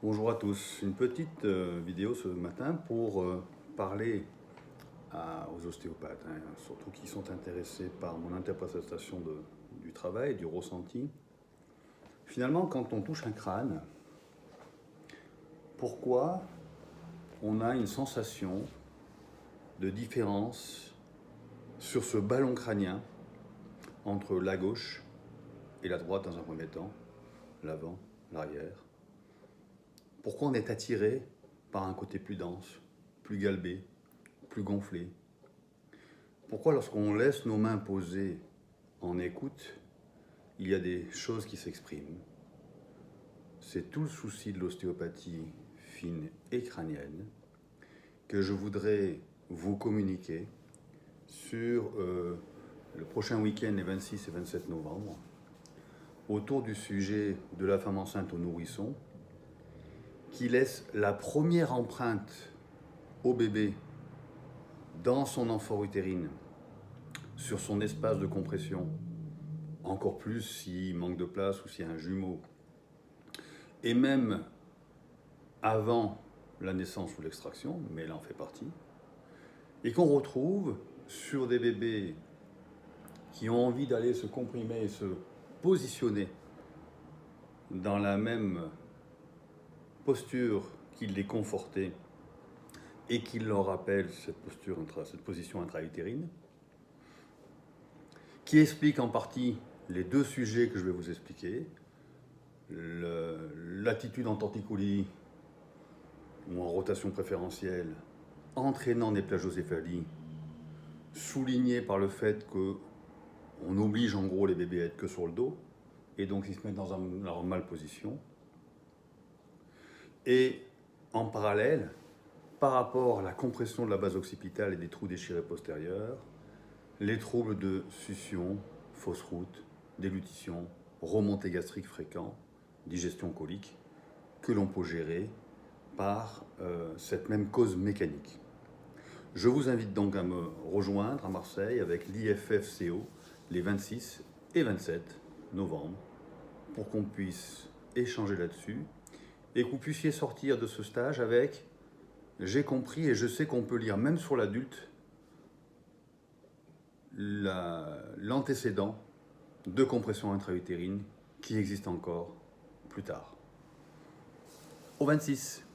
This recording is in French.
Bonjour à tous, une petite vidéo ce matin pour parler aux ostéopathes, surtout qui sont intéressés par mon interprétation du travail, du ressenti. Finalement, quand on touche un crâne, pourquoi on a une sensation de différence sur ce ballon crânien entre la gauche et la droite dans un premier temps, l'avant, l'arrière? Pourquoi on est attiré par un côté plus dense, plus galbé, plus gonflé? Pourquoi lorsqu'on laisse nos mains posées en écoute, il y a des choses qui s'expriment? C'est tout le souci de l'ostéopathie fine et crânienne que je voudrais vous communiquer sur le prochain week-end, les 26 et 27 novembre, autour du sujet de la femme enceinte au nourrisson, qui laisse la première empreinte au bébé dans son amphore utérine, sur son espace de compression, encore plus s'il manque de place ou s'il y a un jumeau, et même avant la naissance ou l'extraction, mais elle en fait partie, et qu'on retrouve sur des bébés qui ont envie d'aller se comprimer et se positionner dans la même posture qui les confortait et qui leur rappelle cette position intra-utérine, qui explique en partie les deux sujets que je vais vous expliquer, l'attitude en torticolis ou en rotation préférentielle entraînant des plagiocéphalies, soulignée par le fait qu'on oblige en gros les bébés à être que sur le dos, et donc ils se mettent dans une normale position. Et en parallèle, par rapport à la compression de la base occipitale et des trous déchirés postérieurs, les troubles de succion, fausse route, déglutition, remontée gastrique fréquent, digestion colique, que l'on peut gérer par cette même cause mécanique. Je vous invite donc à me rejoindre à Marseille avec l'IFFCO les 26 et 27 novembre pour qu'on puisse échanger là-dessus et que vous puissiez sortir de ce stage avec « j'ai compris et je sais qu'on peut lire même sur l'adulte l'antécédent de compression intra-utérine qui existe encore plus tard ». Au 26.